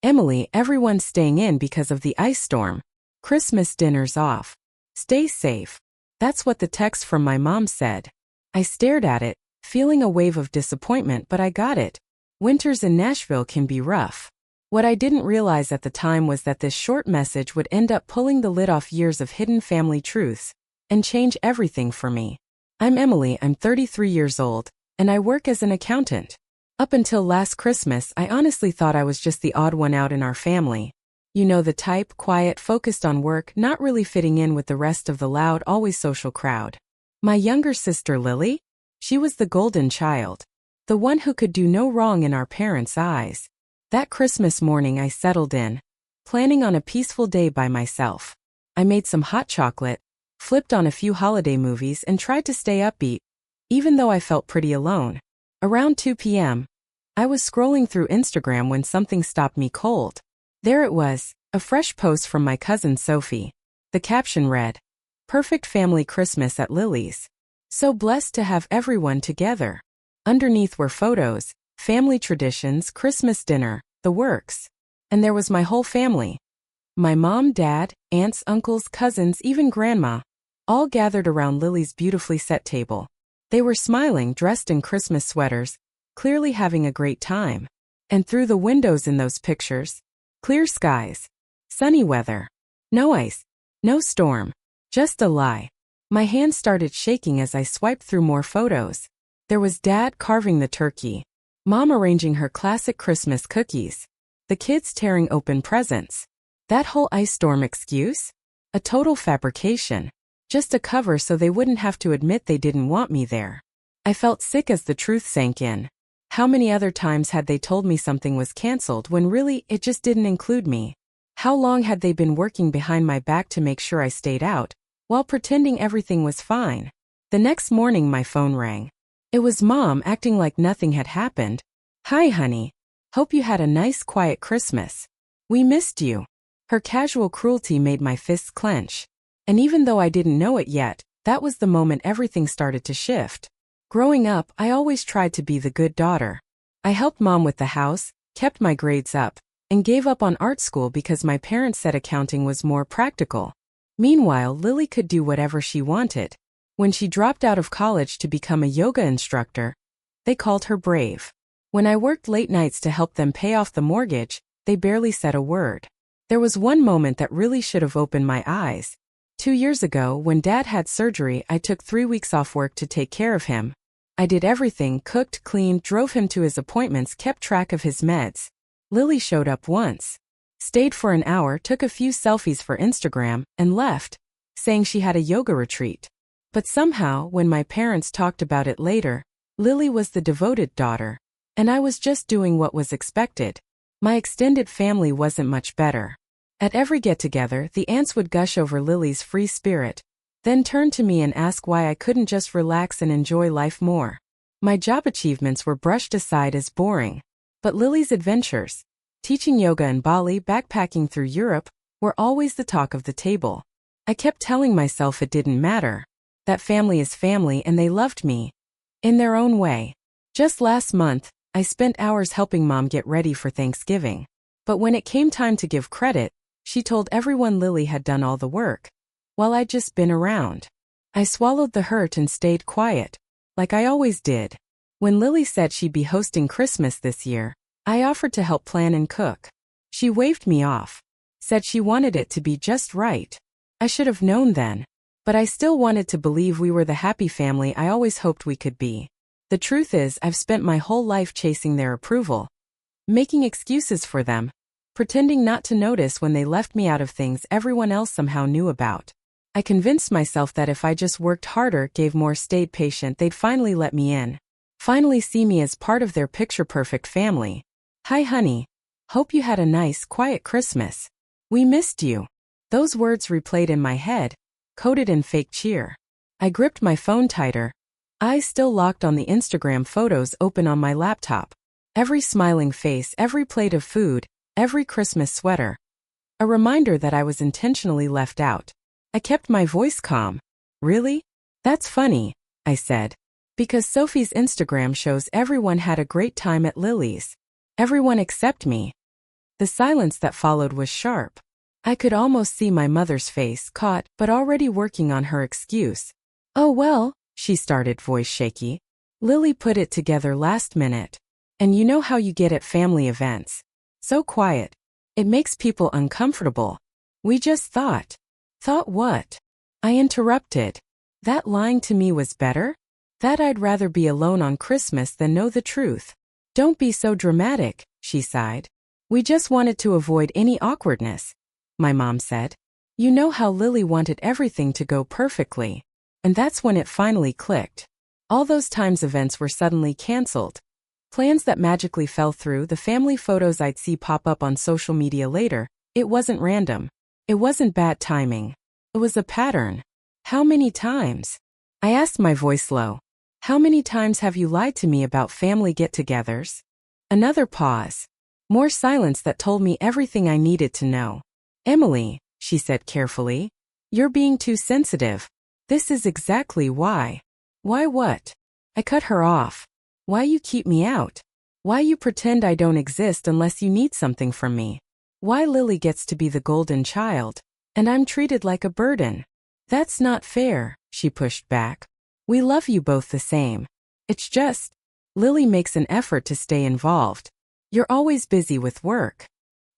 Emily, everyone's staying in because of the ice storm. Christmas dinner's off. Stay safe. That's what the text from my mom said. I stared at it, feeling a wave of disappointment, but I got it. Winters in Nashville can be rough. What I didn't realize at the time was that this short message would end up pulling the lid off years of hidden family truths and change everything for me. I'm Emily, I'm 33 years old, and I work as an accountant. Up until last Christmas, I honestly thought I was just the odd one out in our family. You know, the type, quiet, focused on work, not really fitting in with the rest of the loud, always social crowd. My younger sister Lily? She was the golden child. The one who could do no wrong in our parents' eyes. That Christmas morning I settled in, planning on a peaceful day by myself. I made some hot chocolate, flipped on a few holiday movies and tried to stay upbeat, even though I felt pretty alone. Around 2 p.m., I was scrolling through Instagram when something stopped me cold. There it was, a fresh post from my cousin Sophie. The caption read, "Perfect family Christmas at Lily's. So blessed to have everyone together." Underneath were photos, family traditions, Christmas dinner, the works. And there was my whole family. My mom, dad, aunts, uncles, cousins, even grandma, all gathered around Lily's beautifully set table. They were smiling, dressed in Christmas sweaters, clearly having a great time. And through the windows in those pictures, clear skies, sunny weather, no ice, no storm, just a lie. My hands started shaking as I swiped through more photos. There was Dad carving the turkey, Mom arranging her classic Christmas cookies, the kids tearing open presents. That whole ice storm excuse? A total fabrication. Just a cover so they wouldn't have to admit they didn't want me there. I felt sick as the truth sank in. How many other times had they told me something was canceled when really it just didn't include me? How long had they been working behind my back to make sure I stayed out, while pretending everything was fine? The next morning my phone rang. It was Mom acting like nothing had happened. "Hi honey. Hope you had a nice quiet Christmas. We missed you." Her casual cruelty made my fists clench. And even though I didn't know it yet, that was the moment everything started to shift. Growing up, I always tried to be the good daughter. I helped Mom with the house, kept my grades up, and gave up on art school because my parents said accounting was more practical. Meanwhile, Lily could do whatever she wanted. When she dropped out of college to become a yoga instructor, they called her brave. When I worked late nights to help them pay off the mortgage, they barely said a word. There was one moment that really should have opened my eyes. 2 years ago, when Dad had surgery, I took 3 weeks off work to take care of him. I did everything, cooked, cleaned, drove him to his appointments, kept track of his meds. Lily showed up once, stayed for an hour, took a few selfies for Instagram, and left, saying she had a yoga retreat. But somehow, when my parents talked about it later, Lily was the devoted daughter, and I was just doing what was expected. My extended family wasn't much better. At every get-together, the aunts would gush over Lily's free spirit, then turn to me and ask why I couldn't just relax and enjoy life more. My job achievements were brushed aside as boring, but Lily's adventures, teaching yoga in Bali, backpacking through Europe, were always the talk of the table. I kept telling myself it didn't matter, that family is family and they loved me, in their own way. Just last month, I spent hours helping Mom get ready for Thanksgiving. But when it came time to give credit, she told everyone Lily had done all the work, while I'd just been around. I swallowed the hurt and stayed quiet, like I always did. When Lily said she'd be hosting Christmas this year, I offered to help plan and cook. She waved me off, said she wanted it to be just right. I should have known then. But I still wanted to believe we were the happy family I always hoped we could be. The truth is, I've spent my whole life chasing their approval, making excuses for them, pretending not to notice when they left me out of things everyone else somehow knew about. I convinced myself that if I just worked harder, gave more, stayed patient, they'd finally let me in. Finally see me as part of their picture-perfect family. "Hi honey. Hope you had a nice, quiet Christmas. We missed you." Those words replayed in my head, coated in fake cheer. I gripped my phone tighter, eyes still locked on the Instagram photos open on my laptop. Every smiling face, every plate of food, every Christmas sweater. A reminder that I was intentionally left out. I kept my voice calm. "Really? That's funny," I said. "Because Sophie's Instagram shows everyone had a great time at Lily's. Everyone except me." The silence that followed was sharp. I could almost see my mother's face, caught, but already working on her excuse. "Oh well," she started, voice shaky. "Lily put it together last minute. And you know how you get at family events. So quiet. It makes people uncomfortable. We just thought." "Thought what?" I interrupted. That lying to me was better? That I'd rather be alone on Christmas than know the truth. "Don't be so dramatic," she sighed. "We just wanted to avoid any awkwardness," my mom said. "You know how Lily wanted everything to go perfectly." And that's when it finally clicked. All those times events were suddenly canceled. Plans that magically fell through, the family photos I'd see pop up on social media later. It wasn't random. It wasn't bad timing. It was a pattern. "How many times?" I asked, my voice low. "How many times have you lied to me about family get-togethers?" Another pause. More silence that told me everything I needed to know. "Emily," she said carefully, "you're being too sensitive. This is exactly why." "Why what?" I cut her off. "Why you keep me out. Why you pretend I don't exist unless you need something from me. Why Lily gets to be the golden child, and I'm treated like a burden. That's not fair," she pushed back. "We love you both the same. It's just, Lily makes an effort to stay involved. You're always busy with work."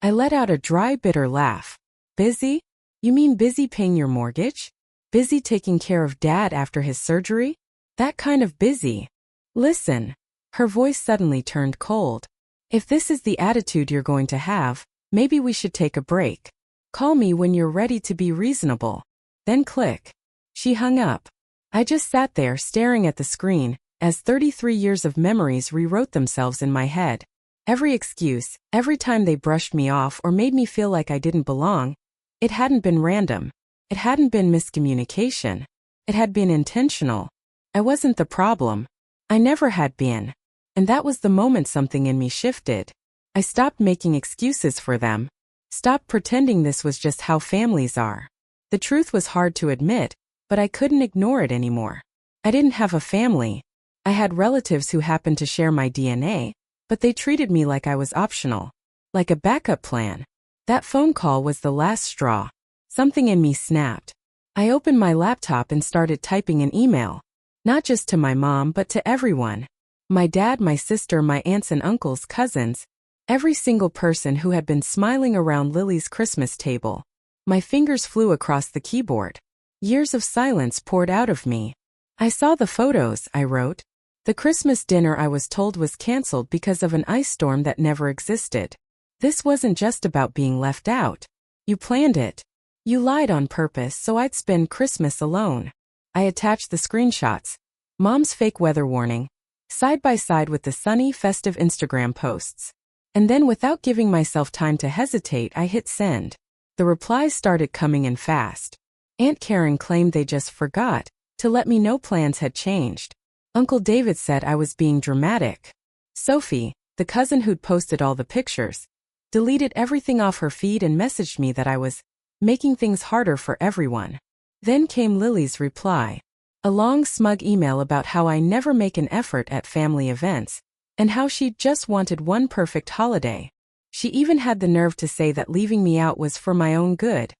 I let out a dry, bitter laugh. "Busy? You mean busy paying your mortgage? Busy taking care of Dad after his surgery? That kind of busy?" "Listen." Her voice suddenly turned cold. "If this is the attitude you're going to have, maybe we should take a break. Call me when you're ready to be reasonable." Then click. She hung up. I just sat there staring at the screen, as 33 years of memories rewrote themselves in my head. Every excuse, every time they brushed me off or made me feel like I didn't belong, it hadn't been random. It hadn't been miscommunication. It had been intentional. I wasn't the problem. I never had been. And that was the moment something in me shifted. I stopped making excuses for them. Stopped pretending this was just how families are. The truth was hard to admit, but I couldn't ignore it anymore. I didn't have a family. I had relatives who happened to share my DNA, but they treated me like I was optional. Like a backup plan. That phone call was the last straw. Something in me snapped. I opened my laptop and started typing an email. Not just to my mom, but to everyone. My dad, my sister, my aunts and uncles, cousins. Every single person who had been smiling around Lily's Christmas table. My fingers flew across the keyboard. Years of silence poured out of me. "I saw the photos," I wrote. "The Christmas dinner I was told was canceled because of an ice storm that never existed. This wasn't just about being left out. You planned it. You lied on purpose so I'd spend Christmas alone." I attached the screenshots. Mom's fake weather warning, side by side with the sunny, festive Instagram posts. And then, without giving myself time to hesitate, I hit send. The replies started coming in fast. Aunt Karen claimed they just forgot to let me know plans had changed. Uncle David said I was being dramatic. Sophie, the cousin who'd posted all the pictures, deleted everything off her feed and messaged me that I was making things harder for everyone. Then came Lily's reply. A long, smug email about how I never make an effort at family events, and how she just wanted one perfect holiday. She even had the nerve to say that leaving me out was for my own good.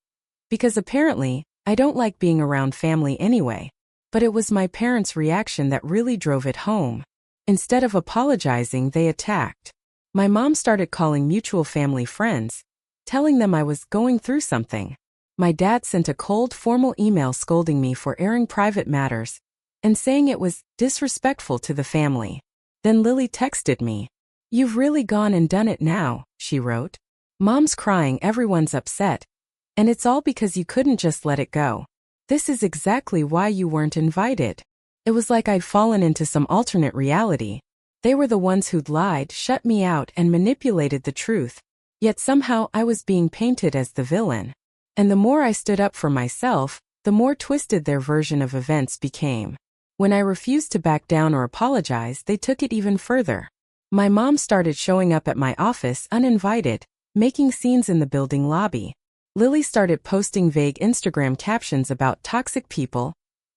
Because apparently, I don't like being around family anyway. But it was my parents' reaction that really drove it home. Instead of apologizing, they attacked. My mom started calling mutual family friends, telling them I was going through something. My dad sent a cold, formal email scolding me for airing private matters and saying it was disrespectful to the family. Then Lily texted me. "You've really gone and done it now," she wrote. "Mom's crying, everyone's upset. And it's all because you couldn't just let it go. This is exactly why you weren't invited." It was like I'd fallen into some alternate reality. They were the ones who'd lied, shut me out, and manipulated the truth. Yet somehow I was being painted as the villain. And the more I stood up for myself, the more twisted their version of events became. When I refused to back down or apologize, they took it even further. My mom started showing up at my office uninvited, making scenes in the building lobby. Lily started posting vague Instagram captions about toxic people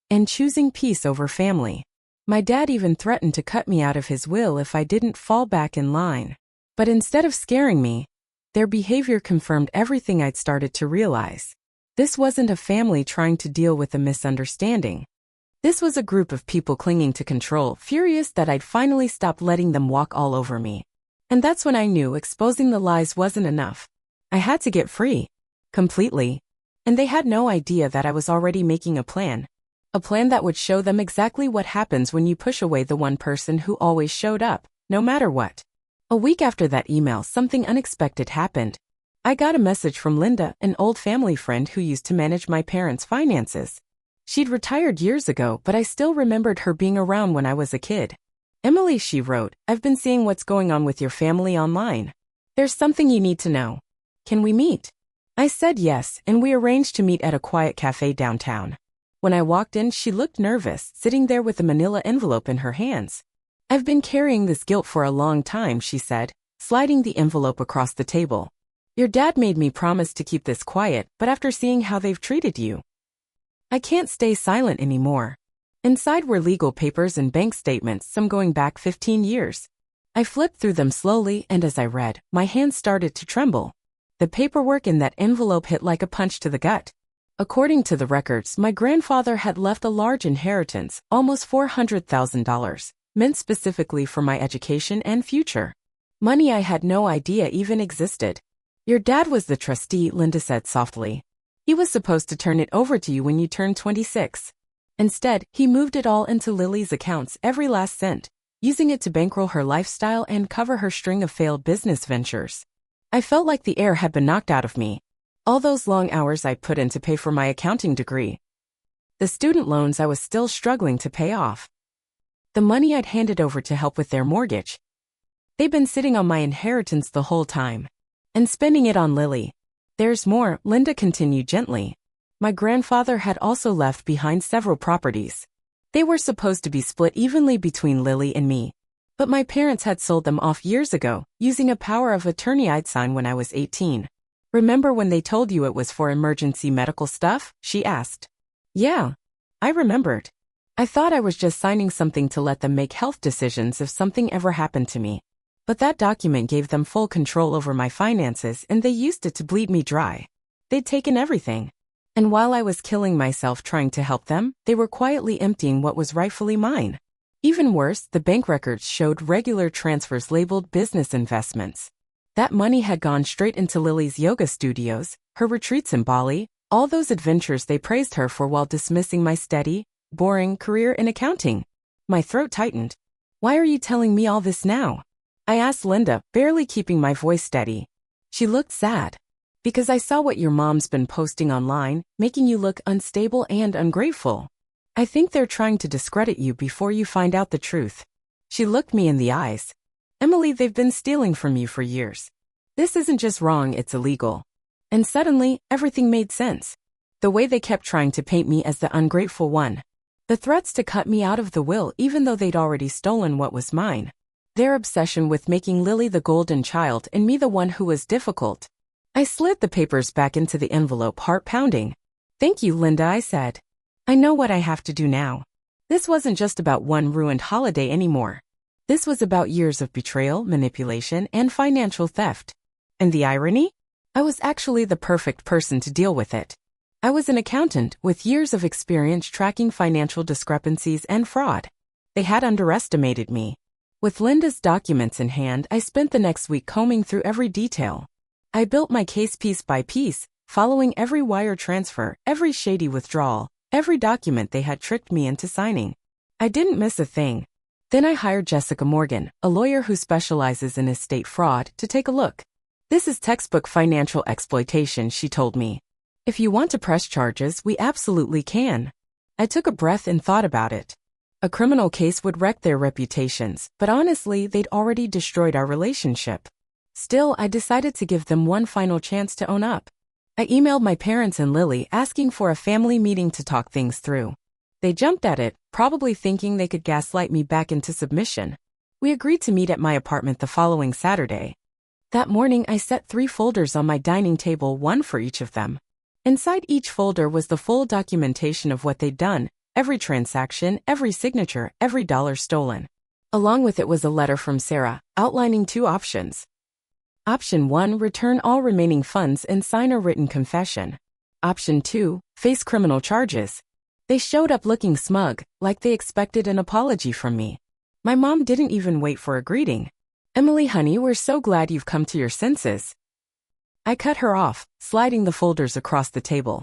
and choosing peace over family. My dad even threatened to cut me out of his will if I didn't fall back in line. But instead of scaring me, Their behavior confirmed everything I'd started to realize. This wasn't a family trying to deal with a misunderstanding. This was a group of people clinging to control, furious that I'd finally stopped letting them walk all over me. And that's when I knew exposing the lies wasn't enough. I had to get free. Completely. And they had no idea that I was already making a plan. A plan that would show them exactly what happens when you push away the one person who always showed up, no matter what. A week after that email, something unexpected happened. I got a message from Linda, an old family friend who used to manage my parents' finances. She'd retired years ago, but I still remembered her being around when I was a kid. Emily, she wrote, I've been seeing what's going on with your family online. There's something you need to know. Can we meet? I said yes, and we arranged to meet at a quiet cafe downtown. When I walked in, she looked nervous, sitting there with a manila envelope in her hands. I've been carrying this guilt for a long time, she said, sliding the envelope across the table. Your dad made me promise to keep this quiet, but after seeing how they've treated you, I can't stay silent anymore. Inside were legal papers and bank statements, some going back 15 years. I flipped through them slowly, and as I read, my hands started to tremble. The paperwork in that envelope hit like a punch to the gut. According to the records, my grandfather had left a large inheritance, almost $400,000, meant specifically for my education and future. Money I had no idea even existed. Your dad was the trustee, Linda said softly. He was supposed to turn it over to you when you turned 26. Instead, he moved it all into Lily's accounts, every last cent, using it to bankroll her lifestyle and cover her string of failed business ventures. I felt like the air had been knocked out of me. All those long hours I put in to pay for my accounting degree. The student loans I was still struggling to pay off. The money I'd handed over to help with their mortgage. They'd been sitting on my inheritance the whole time. And spending it on Lily. There's more, Linda continued gently. My grandfather had also left behind several properties. They were supposed to be split evenly between Lily and me. But my parents had sold them off years ago, using a power of attorney I'd signed when I was 18. Remember when they told you it was for emergency medical stuff? She asked. Yeah, I remembered. I thought I was just signing something to let them make health decisions if something ever happened to me. But that document gave them full control over my finances, and they used it to bleed me dry. They'd taken everything. And while I was killing myself trying to help them, they were quietly emptying what was rightfully mine. Even worse, the bank records showed regular transfers labeled business investments. That money had gone straight into Lily's yoga studios, her retreats in Bali, all those adventures they praised her for while dismissing my steady, boring career in accounting. My throat tightened. Why are you telling me all this now? I asked Linda, barely keeping my voice steady. She looked sad. Because I saw what your mom's been posting online, making you look unstable and ungrateful. I think they're trying to discredit you before you find out the truth. She looked me in the eyes. Emily, they've been stealing from you for years. This isn't just wrong, it's illegal. And suddenly, everything made sense. The way they kept trying to paint me as the ungrateful one. The threats to cut me out of the will even though they'd already stolen what was mine. Their obsession with making Lily the golden child and me the one who was difficult. I slid the papers back into the envelope, heart pounding. Thank you, Linda, I said. I know what I have to do now. This wasn't just about one ruined holiday anymore. This was about years of betrayal, manipulation, and financial theft. And the irony? I was actually the perfect person to deal with it. I was an accountant with years of experience tracking financial discrepancies and fraud. They had underestimated me. With Linda's documents in hand, I spent the next week combing through every detail. I built my case piece by piece, following every wire transfer, every shady withdrawal, every document they had tricked me into signing. I didn't miss a thing. Then I hired Jessica Morgan, a lawyer who specializes in estate fraud, to take a look. This is textbook financial exploitation, she told me. If you want to press charges, we absolutely can. I took a breath and thought about it. A criminal case would wreck their reputations, but honestly, they'd already destroyed our relationship. Still, I decided to give them one final chance to own up. I emailed my parents and Lily asking for a family meeting to talk things through. They jumped at it, probably thinking they could gaslight me back into submission. We agreed to meet at my apartment the following Saturday. That morning, I set 3 folders on my dining table, one for each of them. Inside each folder was the full documentation of what they'd done, every transaction, every signature, every dollar stolen. Along with it was a letter from Sarah, outlining 2 options. Option 1, return all remaining funds and sign a written confession. Option 2, face criminal charges. They showed up looking smug, like they expected an apology from me. My mom didn't even wait for a greeting. Emily, honey, we're so glad you've come to your senses. I cut her off, sliding the folders across the table.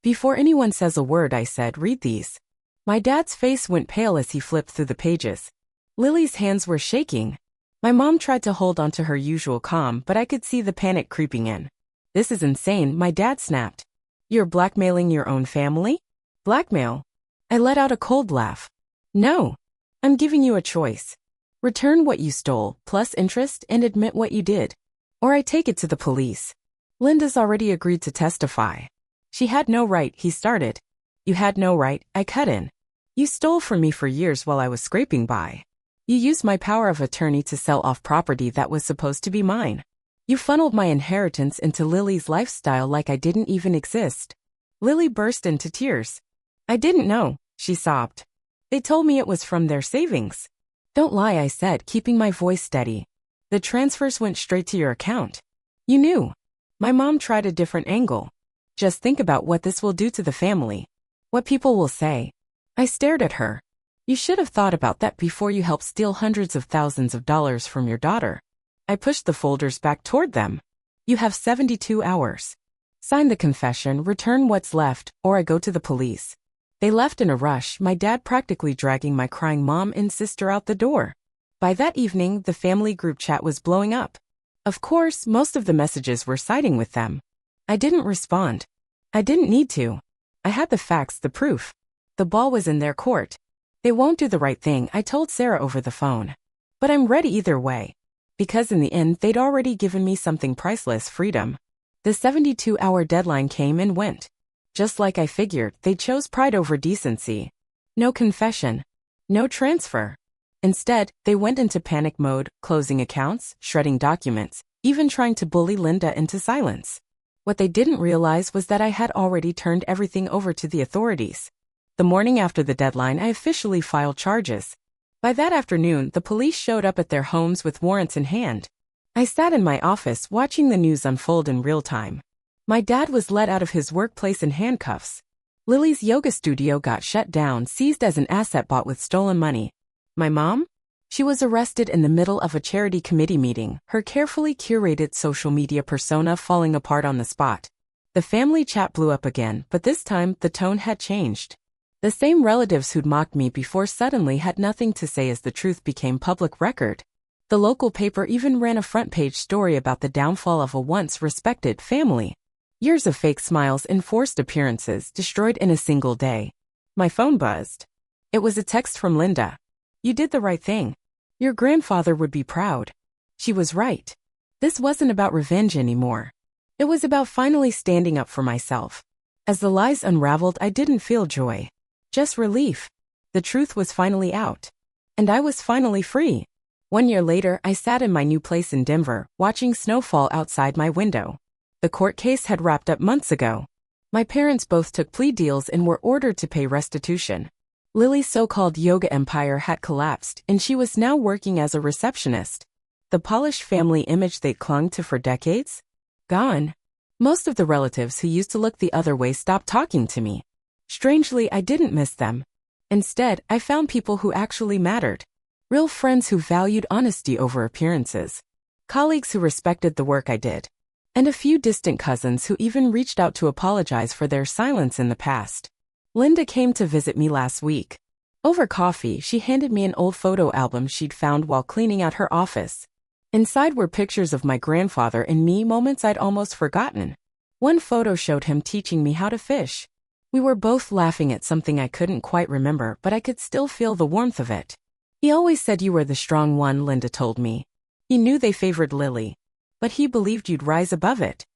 Before anyone says a word, I said, read these. My dad's face went pale as he flipped through the pages. Lily's hands were shaking. My mom tried to hold on to her usual calm, but I could see the panic creeping in. This is insane, my dad snapped. You're blackmailing your own family? Blackmail? I let out a cold laugh. No. I'm giving you a choice. Return what you stole, plus interest, and admit what you did. Or I take it to the police. Linda's already agreed to testify. She had no right, he started. You had no right, I cut in. You stole from me for years while I was scraping by. You used my power of attorney to sell off property that was supposed to be mine. You funneled my inheritance into Lily's lifestyle like I didn't even exist. Lily burst into tears. I didn't know, she sobbed. They told me it was from their savings. Don't lie, I said, keeping my voice steady. The transfers went straight to your account. You knew. My mom tried a different angle. Just think about what this will do to the family. What people will say. I stared at her. You should have thought about that before you helped steal hundreds of thousands of dollars from your daughter. I pushed the folders back toward them. You have 72 hours. Sign the confession, return what's left, or I go to the police. They left in a rush, my dad practically dragging my crying mom and sister out the door. By that evening, the family group chat was blowing up. Of course, most of the messages were siding with them. I didn't respond. I didn't need to. I had the facts, the proof. The ball was in their court. They won't do the right thing, I told Sarah over the phone. But I'm ready either way. Because in the end, they'd already given me something priceless, freedom. The 72-hour deadline came and went. Just like I figured, they chose pride over decency. No confession. No transfer. Instead, they went into panic mode, closing accounts, shredding documents, even trying to bully Linda into silence. What they didn't realize was that I had already turned everything over to the authorities. The morning after the deadline, I officially filed charges. By that afternoon, the police showed up at their homes with warrants in hand. I sat in my office watching the news unfold in real time. My dad was let out of his workplace in handcuffs. Lily's yoga studio got shut down, seized as an asset bought with stolen money. My mom? She was arrested in the middle of a charity committee meeting, her carefully curated social media persona falling apart on the spot. The family chat blew up again, but this time the tone had changed. The same relatives who'd mocked me before suddenly had nothing to say as the truth became public record. The local paper even ran a front-page story about the downfall of a once-respected family. Years of fake smiles and forced appearances destroyed in a single day. My phone buzzed. It was a text from Linda. You did the right thing. Your grandfather would be proud. She was right. This wasn't about revenge anymore. It was about finally standing up for myself. As the lies unraveled, I didn't feel joy. Just relief. The truth was finally out. And I was finally free. 1 year later, I sat in my new place in Denver, watching snow fall outside my window. The court case had wrapped up months ago. My parents both took plea deals and were ordered to pay restitution. Lily's so-called yoga empire had collapsed, and she was now working as a receptionist. The polished family image they'd clung to for decades? Gone. Most of the relatives who used to look the other way stopped talking to me. Strangely, I didn't miss them. Instead, I found people who actually mattered. Real friends who valued honesty over appearances. Colleagues who respected the work I did. And a few distant cousins who even reached out to apologize for their silence in the past. Linda came to visit me last week. Over coffee, she handed me an old photo album she'd found while cleaning out her office. Inside were pictures of my grandfather and me, moments I'd almost forgotten. One photo showed him teaching me how to fish. We were both laughing at something I couldn't quite remember, but I could still feel the warmth of it. He always said you were the strong one, Linda told me. He knew they favored Lily. But he believed you'd rise above it.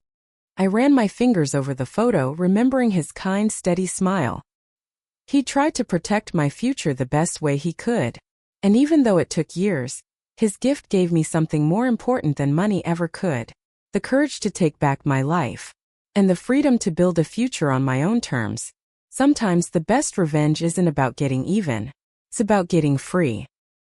I ran my fingers over the photo, remembering his kind, steady smile. He tried to protect my future the best way he could. And even though it took years, his gift gave me something more important than money ever could. The courage to take back my life. And the freedom to build a future on my own terms. Sometimes the best revenge isn't about getting even. It's about getting free.